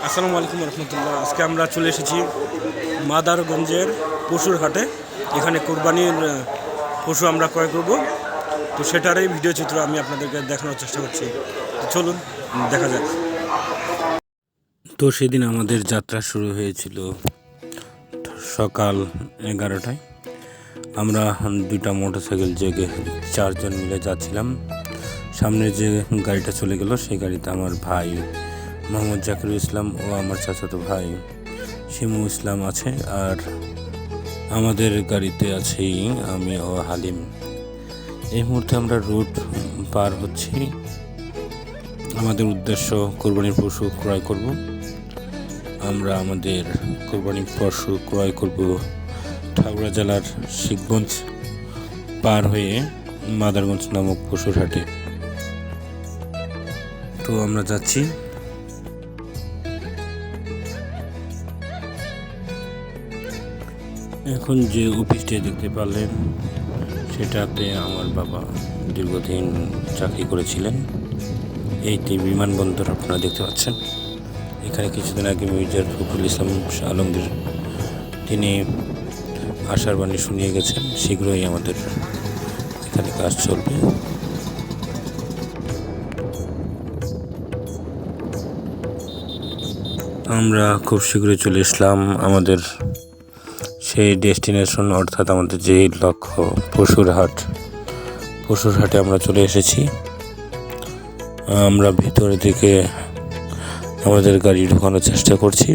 আসসালামু আলাইকুম রহমতুল্লাহ। আজকে আমরা চলে এসেছি মাদারগঞ্জের পশুর হাটে। এখানে কোরবানির পশু আমরা ক্রয় করব, তো সেটারই ভিডিও চিত্র আমি আপনাদেরকে দেখানোর চেষ্টা করছি। চলুন দেখা যাক। তো সেদিন আমাদের যাত্রা শুরু হয়েছিল সকাল 11টায়। আমরা দুইটা মোটরসাইকেল জেগে 4 জন মিলে যাচ্ছিলাম। সামনে যে গাড়িটা চলে গেল সেই গাড়িতে আমার ভাই মোহাম্মদ জাকিরুল ইসলাম ও আমার চাচাতো ভাই শিমু ইসলাম আছে, আর আমাদের গাড়িতে আছি আমি ও হালিম। এই মুহূর্তে আমরা রুট পার হচ্ছি। আমাদের উদ্দেশ্য কোরবানির পশু ক্রয় করব। আমরা আমাদের কোরবানির পশু ক্রয় করব ঠাকুরা জেলার শিখগঞ্জ পার হয়ে মাদারগঞ্জ নামক পশুর হাটে। তো আমরা যাচ্ছি। এখন যে অফিসটি দেখতে পারলেন সেটাতে আমার বাবা দীর্ঘদিন চাকরি করেছিলেন। এইটি বিমানবন্দর আপনারা দেখতে পাচ্ছেন। এখানে কিছুদিন আগে মির্জা ফখরুল ইসলাম আলমগীর তিনি আশার বাণী শুনিয়ে গেছেন, শীঘ্রই আমাদের এখানে কাজ চলবে। আমরা খুব শীঘ্রই চলে আসলাম আমাদের সেই ডেস্টিনেশন, অর্থাৎ আমাদের যে লক্ষ্য পশুর হাটে আমরা চলে এসেছি। আমরা ভিতরের দিকে আমাদের গাড়ি ঢোকানোর চেষ্টা করছি।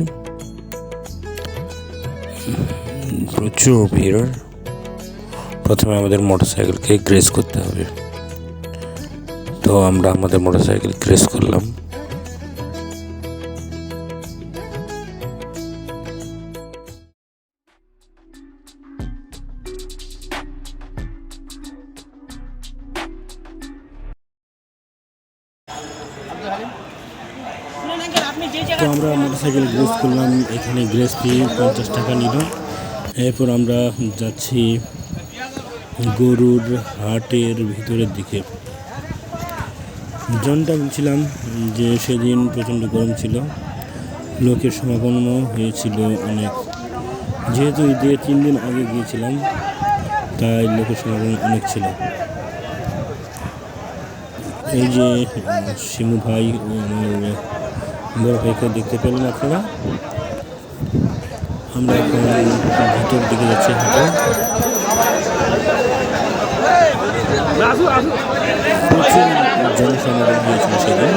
প্রচুর ভিড়। প্রথমে আমাদের মোটরসাইকেলকে গ্রেস করতে হবে, তো আমরা আমাদের মোটরসাইকেল গ্রেস করলাম। তো আমরা মোটরসাইকেল গ্রেস করলাম। এখানে গ্রেস ফি 50 টাকা নিল। এরপর আমরা যাচ্ছি গরুর হাটের ভিতরের দিকে। জনটা বলছিলাম যে সেদিন প্রচণ্ড গরম ছিল, লোকের সমাগমও হয়েছিল অনেক। যেহেতু ঈদে 3 দিন আগে গিয়েছিলাম, তাই লোকের সমাগম অনেক ছিল। এই যে শিমু ভাই ও আমার বড় ভাইকে দেখতে পেলেন আপনারা। আমরা এখন ভিতর দিকে যাচ্ছি হাটে। প্রচুর জনসমাগম হয়েছিল সেদিন।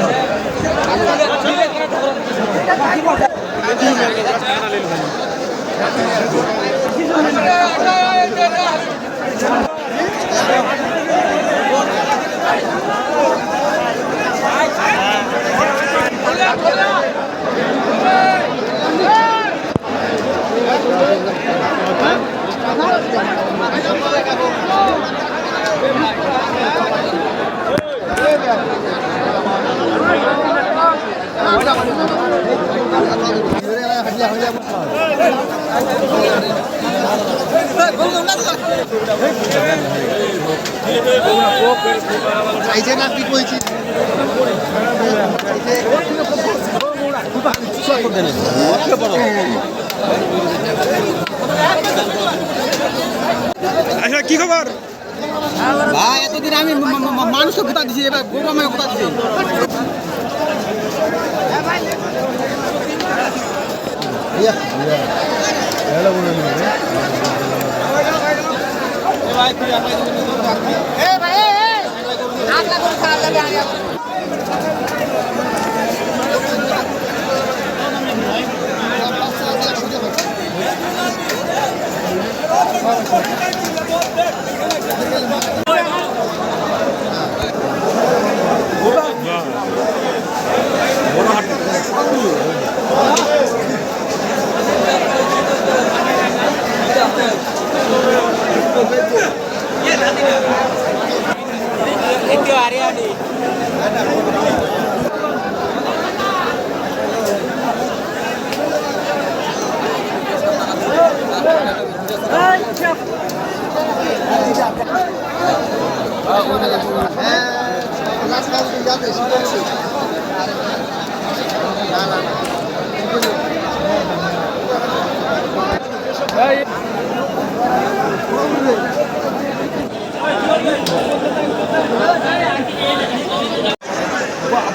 আচ্ছা, কি খবর ভাই? এতদিন আমি মানুষকে কোথা দিছি, এবার গোপামে কোথা দিছি।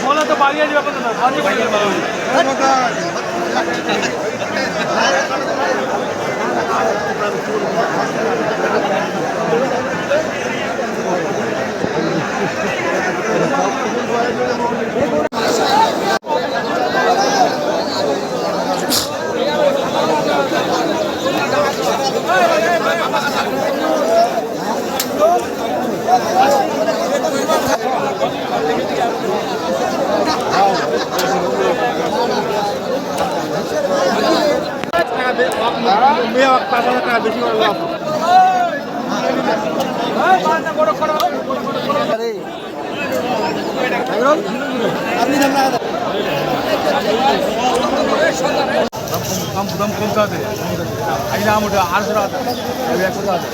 বলে তো বাড়িয়ে যাবে না দাম কমতে হবে এই দাম ওটা 800 টাকা এই এক কথা আছে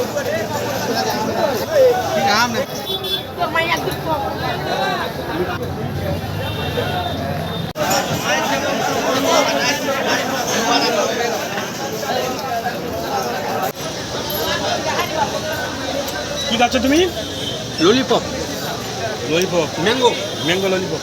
কি নাম নেই কি খাচ্ছ তুমি? Lollipop lollipop, mango mango lollipop.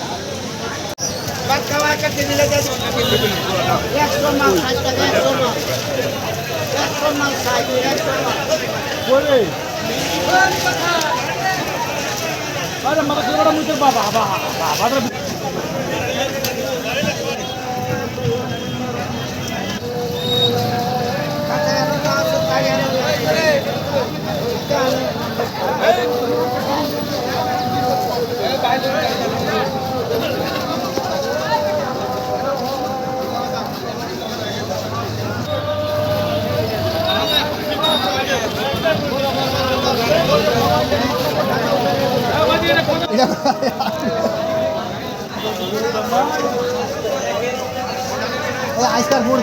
আইসকার বোর্ড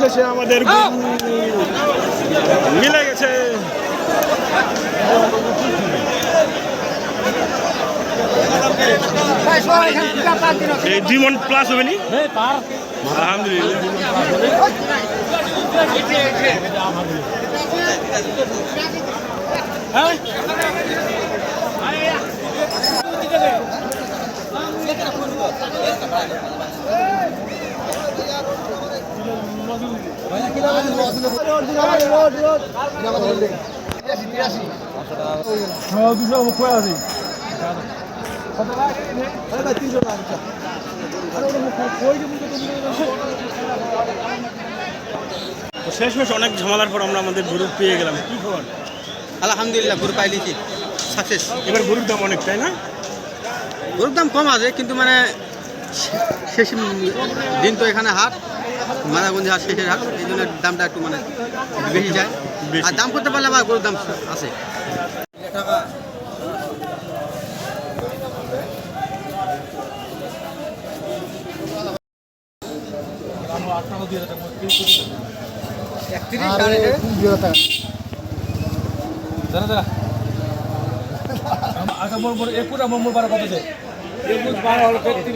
শেষে আমাদের গরু মিলে গেছে। এই 2 মণ প্লাস হবে নি? আলহামদুলিল্লাহ। তো শেষমেশ অনেক ঝামেলার পর আমরা আমাদের গরু পেয়ে গেলাম। কি খবর? আলহামদুলিল্লাহ গরু পাই লিখি সাকসেস এবার গরুর দাম অনেক, তাই না? গরুর দাম কম আছে কিন্তু মানে শেষ দিন তো এখানে হাট মাদাগঞ্জে হাট শেষের হাট এই জন্য দামটা একটু মানে বেশি যায় আর দাম করতে পারলে আবার গরুর দাম আছে আচ্ছা মোর 21 আর মোর 12 কত দেয় 21 12 হলো 33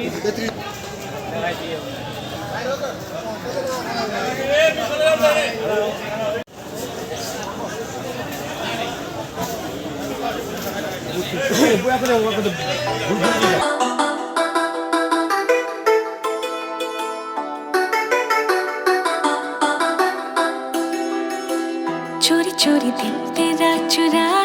चोरी चोरी दिल तेरा चुरा